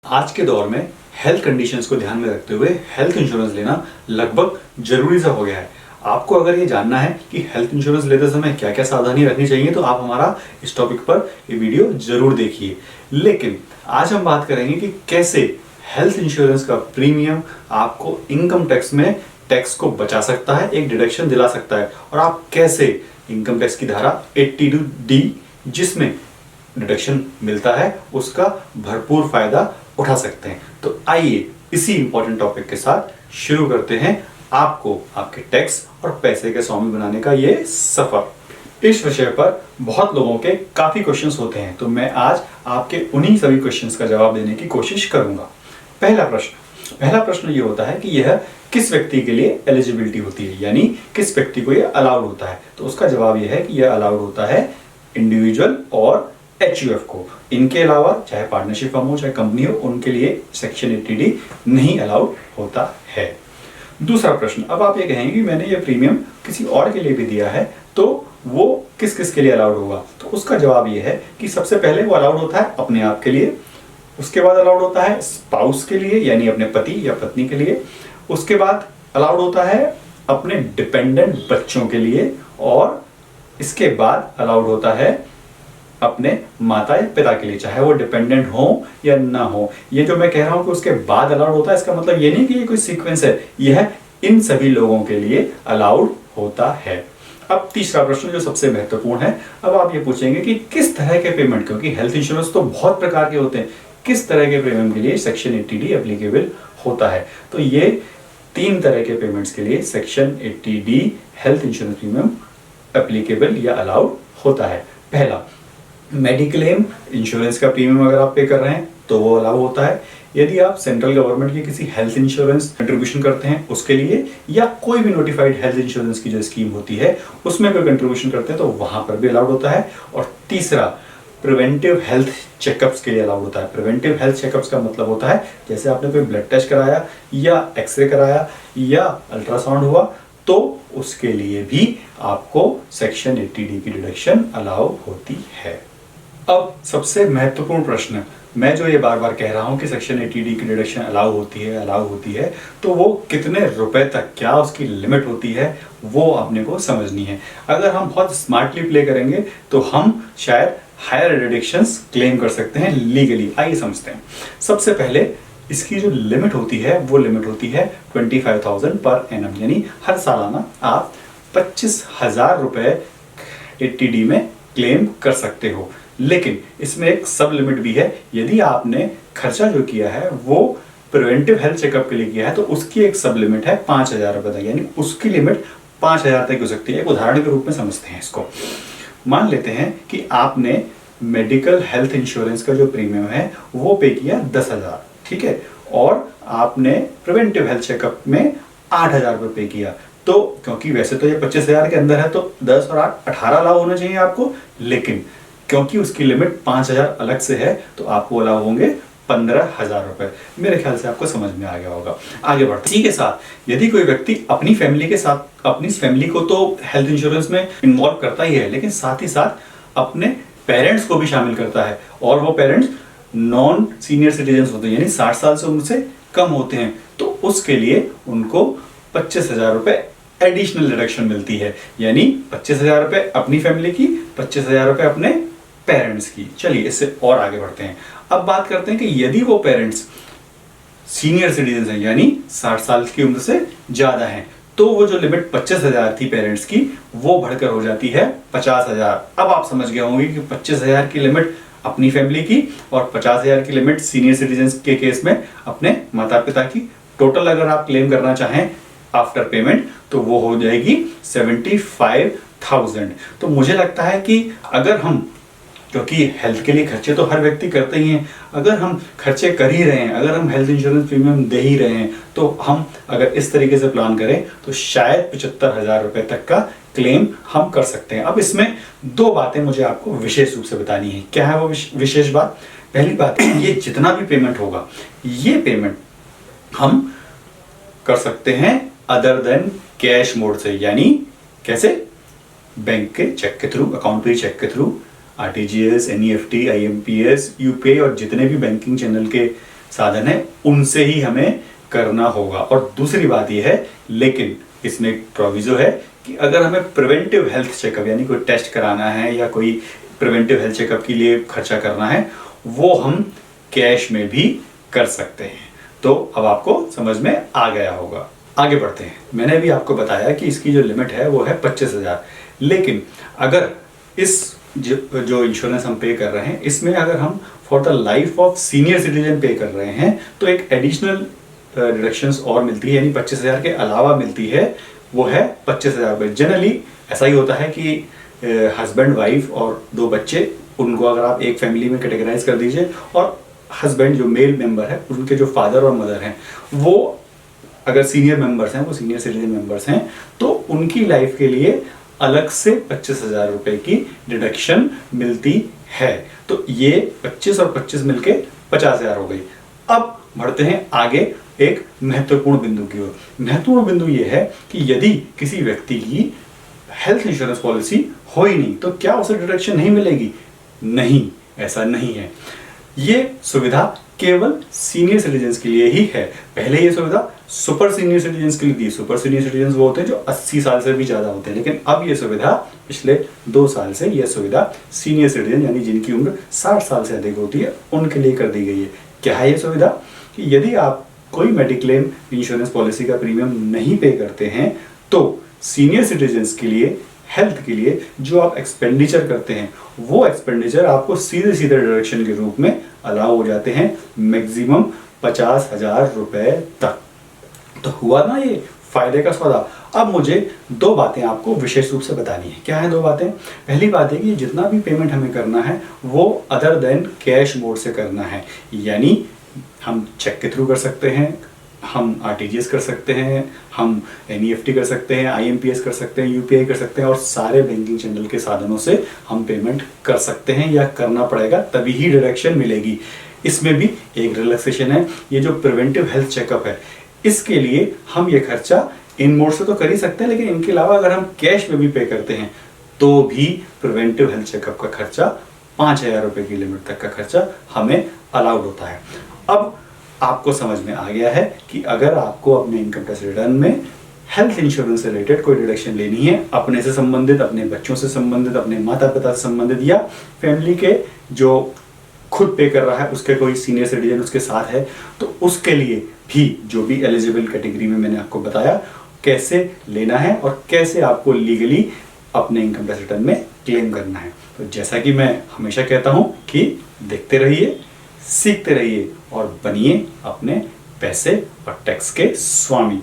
आज के दौर में हेल्थ कंडीशंस को ध्यान में रखते हुए हेल्थ इंश्योरेंस लेना लगभग जरूरी सा हो गया है। आपको अगर ये जानना है कि हेल्थ इंश्योरेंस लेते समय क्या क्या सावधानी रखनी चाहिए तो आप हमारा इस टॉपिक पर ये वीडियो जरूर देखिए। लेकिन आज हम बात करेंगे कि कैसे हेल्थ इंश्योरेंस का प्रीमियम आपको इनकम टैक्स में टैक्स को बचा सकता है, एक डिडक्शन दिला सकता है, और आप कैसे इनकम टैक्स की धारा 82D जिसमें डिडक्शन मिलता है उसका भरपूर फायदा उठा सकते हैं। तो आइए इसी इंपॉर्टेंट टॉपिक के साथ शुरू करते हैं आपको आपके टैक्स और पैसे के स्वामी बनाने का ये सफर। इस विषय पर बहुत लोगों के काफी क्वेश्चंस होते हैं, तो मैं आज आपके उन्हीं सभी क्वेश्चंस का जवाब देने की कोशिश करूंगा। पहला प्रश्न ये होता है कि यह किस व्यक्ति के लिए एलिजिबिलिटी होती है, यानी किस व्यक्ति को यह अलाउड होता है। तो उसका जवाब यह है कि यह अलाउड होता है इंडिविजुअल और HUF को। इनके अलावा चाहे पार्टनरशिप फर्म हो चाहे कंपनी हो, उनके लिए सेक्शन 80D नहीं अलाउड होता है। दूसरा प्रश्न, अब आप ये कहेंगे कि मैंने ये प्रीमियम किसी और के लिए भी दिया है तो वो किस किस के लिए अलाउड होगा। तो उसका जवाब ये है कि सबसे पहले वो अलाउड होता है अपने आप के लिए, उसके बाद अलाउड होता है स्पाउस के लिए यानी अपने पति या पत्नी के लिए, उसके बाद अलाउड होता है अपने डिपेंडेंट बच्चों के लिए, और इसके बाद अलाउड होता है अपने माता या पिता के लिए, चाहे वो डिपेंडेंट हो या ना हो। ये जो मैं कह रहा हूं कि उसके बाद अलाउड होता है, इसका मतलब ये नहीं कि ये कोई सीक्वेंस है, यह इन सभी लोगों के लिए अलाउड होता है। अब तीसरा प्रश्न जो सबसे महत्वपूर्ण है, अब आप ये पूछेंगे कि किस तरह के पेमेंट, क्योंकि हेल्थ इंश्योरेंस तो बहुत प्रकार के होते हैं, किस तरह के प्रीमियम के लिए सेक्शन 80D एप्लीकेबल होता है। तो ये 3 तरह के पेमेंट्स के लिए section 80D health insurance premium applicable या अलाउड होता है। पहला, मेडिक्लेम इंश्योरेंस का प्रीमियम अगर आप पे कर रहे हैं तो वो अलाउ होता है। यदि आप सेंट्रल गवर्नमेंट की किसी हेल्थ इंश्योरेंस कंट्रीब्यूशन करते हैं उसके लिए, या कोई भी नोटिफाइड हेल्थ इंश्योरेंस की जो स्कीम होती है उसमें कोई कंट्रीब्यूशन करते हैं तो वहां पर भी अलाउड होता है। और तीसरा, प्रिवेंटिव हेल्थ चेकअप्स के लिए अलाउड होता है। प्रिवेंटिव हेल्थ चेकअप्स का मतलब होता है जैसे आपने कोई ब्लड टेस्ट कराया या एक्सरे कराया या अल्ट्रासाउंड हुआ तो उसके लिए भी आपको सेक्शन 80D की डिडक्शन अलाउ होती है। अब सबसे महत्वपूर्ण प्रश्न, मैं जो ये बार बार कह रहा हूं कि सेक्शन 80D की डिडक्शन अलाउ होती है, तो वो कितने रुपए तक, क्या उसकी लिमिट होती है, वो आपने को समझनी है। अगर हम बहुत स्मार्टली प्ले करेंगे तो हम शायद हायर डिडक्शंस क्लेम कर सकते हैं लीगली। आइए समझते हैं। सबसे पहले इसकी जो लिमिट होती है वो लिमिट होती है 25,000 पर एनम, यानी हर सालाना आप 25,000 रुपए 80D में क्लेम कर सकते हो। लेकिन इसमें एक सब लिमिट भी है। यदि आपने खर्चा जो किया है वो प्रिवेंटिव हेल्थ चेकअप के लिए किया है तो उसकी एक सब लिमिट है 5,000 रुपए तक, यानी उसकी लिमिट 5,000 तक हो सकती है। एक उदाहरण के रूप में समझते हैं इसको। मान लेते हैं कि आपने मेडिकल हेल्थ इंश्योरेंस का जो प्रीमियम है वो पे किया 10,000, ठीक है, और आपने प्रिवेंटिव हेल्थ चेकअप में 8,000 रुपए पे किया। तो क्योंकि वैसे तो ये 25,000 के अंदर है तो 10 और 8 18 लाभ होना चाहिए आपको, लेकिन क्योंकि उसकी लिमिट 5,000 अलग से है तो आपको अलाउ होंगे 15,000 रुपए। मेरे ख्याल से आपको समझ में आ गया होगा। आगे बढ़ते इसी के साथ, यदि कोई व्यक्ति अपनी फैमिली के साथ, अपनी फैमिली को तो हेल्थ इंश्योरेंस में इन्वॉल्व करता ही है, लेकिन साथ ही साथ अपने पेरेंट्स को भी शामिल करता है, और वो पेरेंट्स नॉन सीनियर सिटीजन होते हैं, यानी 60 साल से उनसे कम होते हैं, तो उसके लिए उनको 25,000 रुपए एडिशनल डिडक्शन मिलती है, यानी 25,000 रुपए अपनी फैमिली की, 25,000 रुपए अपने पेरेंट्स की। चलिए इससे और आगे बढ़ते हैं। अब बात करते हैं कि यदि वो पेरेंट्स सीनियर सिटीजन हैं, यानी 60 साल की उम्र से ज्यादा हैं, तो वो जो लिमिट 25,000 थी पेरेंट्स की वो बढ़कर हो जाती है 50,000। अब आप समझ गए होंगे कि 25,000 की लिमिट अपनी फैमिली की और 50,000 की लिमिट सीनियर सिटीजन के केस में अपने माता पिता की। टोटल अगर आप क्लेम करना चाहें आफ्टर पेमेंट तो वो हो जाएगी 75,000। तो मुझे लगता है कि अगर हम, क्योंकि हेल्थ के लिए खर्चे तो हर व्यक्ति करते ही हैं, अगर हम खर्चे कर ही रहे हैं, अगर हम हेल्थ इंश्योरेंस प्रीमियम दे ही रहे हैं, तो हम अगर इस तरीके से प्लान करें तो शायद 75,000 रुपए तक का क्लेम हम कर सकते हैं। अब इसमें 2 बातें मुझे आपको विशेष रूप से बतानी है। क्या है वो विशेष बात? पहली बात, ये जितना भी पेमेंट होगा ये पेमेंट हम कर सकते हैं अदर देन कैश मोड से, यानी कैसे? बैंक के चेक के थ्रू, अकाउंट पे चेक के through, RTGS, NEFT, IMPS, UPI और जितने भी बैंकिंग चैनल के साधन है उनसे ही हमें करना होगा। और दूसरी बात यह है, लेकिन इसमें एक प्रोविजो है कि अगर हमें प्रिवेंटिव हेल्थ चेकअप यानी कोई टेस्ट कराना है या कोई प्रिवेंटिव हेल्थ चेकअप के लिए खर्चा करना है, वो हम कैश में भी कर सकते हैं। तो अब आपको समझ में आ गया होगा। आगे बढ़ते हैं। मैंने भी आपको बताया कि इसकी जो लिमिट है वो है 25,000, लेकिन अगर इस जो इंश्योरेंस हम पे कर रहे हैं इसमें अगर हम for the life of senior citizen पे कर रहे हैं तो एक एडिशनल डिडक्शंस और मिलती है, यानी 25,000 के अलावा मिलती है, वो है 25,000 रुपये। जनरली ऐसा ही होता है कि हस्बैंड वाइफ और 2 बच्चे, उनको अगर आप एक फैमिली में कैटेगराइज कर दीजिए, और हस्बैंड जो मेल मेंबर है उनके जो फादर और मदर हैं वो अगर सीनियर मेंबर्स हैं, वो सीनियर सिटीजन मेंबर्स हैं, तो उनकी लाइफ के लिए अलग से 25,000 रुपये की डिडक्शन मिलती है। तो ये 25 और 25 मिलके 50,000 हो गई। अब बढ़ते हैं आगे एक महत्वपूर्ण बिंदु की ओर। महत्वपूर्ण बिंदु ये है कि यदि किसी व्यक्ति की हेल्थ इंश्योरेंस पॉलिसी हो ही नहीं तो क्या उसे डिडक्शन नहीं मिलेगी? नहीं, ऐसा नहीं है। ये सुविधा केवल सीनियर सिटीजन्स के लिए ही है। पहले ये सुविधा सुपर सीनियर सिटीजन्स के लिए थी। सुपर सीनियर सिटीजन्स वो होते हैं जो 80 साल से भी ज्यादा होते हैं, लेकिन अब ये सुविधा पिछले 2 साल से यह सुविधा सीनियर सिटीजन यानी जिनकी उम्र 60 साल से अधिक होती है उनके लिए कर दी गई है। क्या है ये सुविधा? कि यदि आप कोई मेडिक्लेम इंश्योरेंस पॉलिसी का प्रीमियम नहीं पे करते हैं तो सीनियर सिटीजन्स के लिए, हेल्थ के लिए जो आप एक्सपेंडिचर करते हैं वो एक्सपेंडिचर आपको सीधे सीधे डिडक्शन के रूप में अलाउ हो जाते हैं, मैक्सिमम 50,000 रुपए तक। तो हुआ ना ये फायदे का सौदा। अब मुझे 2 बातें आपको विशेष रूप से बतानी है। क्या है 2 बातें? पहली बात है कि जितना भी पेमेंट हमें करना है वो अदर देन कैश मोड से करना है, यानी हम चेक के थ्रू कर सकते हैं, हम आरटीजीएस कर सकते हैं, हम एनईएफटी कर सकते हैं, आईएमपीएस कर सकते हैं, यूपीआई कर सकते हैं, और सारे बैंकिंग चैनल के साधनों से हम पेमेंट कर सकते हैं, या करना पड़ेगा तभी ही डिडक्शन मिलेगी। इसमें भी एक रिलैक्सेशन है। ये जो प्रिवेंटिव हेल्थ चेकअप है इसके लिए हम ये खर्चा इन मोड से तो कर ही सकते हैं, लेकिन इनके अलावा अगर हम कैश में भी पे करते हैं तो भी प्रिवेंटिव हेल्थ चेकअप का खर्चा 5,000 रुपए की लिमिट तक का खर्चा हमें अलाउड होता है। अब आपको समझ में आ गया है कि अगर आपको अपने इनकम टैक्स रिटर्न में हेल्थ इंश्योरेंस से रिलेटेड कोई डिडक्शन लेनी है, अपने से संबंधित, अपने बच्चों से संबंधित, अपने माता पिता से संबंधित, या फैमिली के जो खुद पे कर रहा है उसके कोई सीनियर सिटीजन उसके साथ है, तो उसके लिए भी जो भी एलिजिबल कैटेगरी में मैंने आपको बताया कैसे लेना है और कैसे आपको लीगली अपने इनकम टैक्स रिटर्न में क्लेम करना है। तो जैसा कि मैं हमेशा कहता हूं कि देखते रहिए, सीखते रहिए और बनिए अपने पैसे और टैक्स के स्वामी।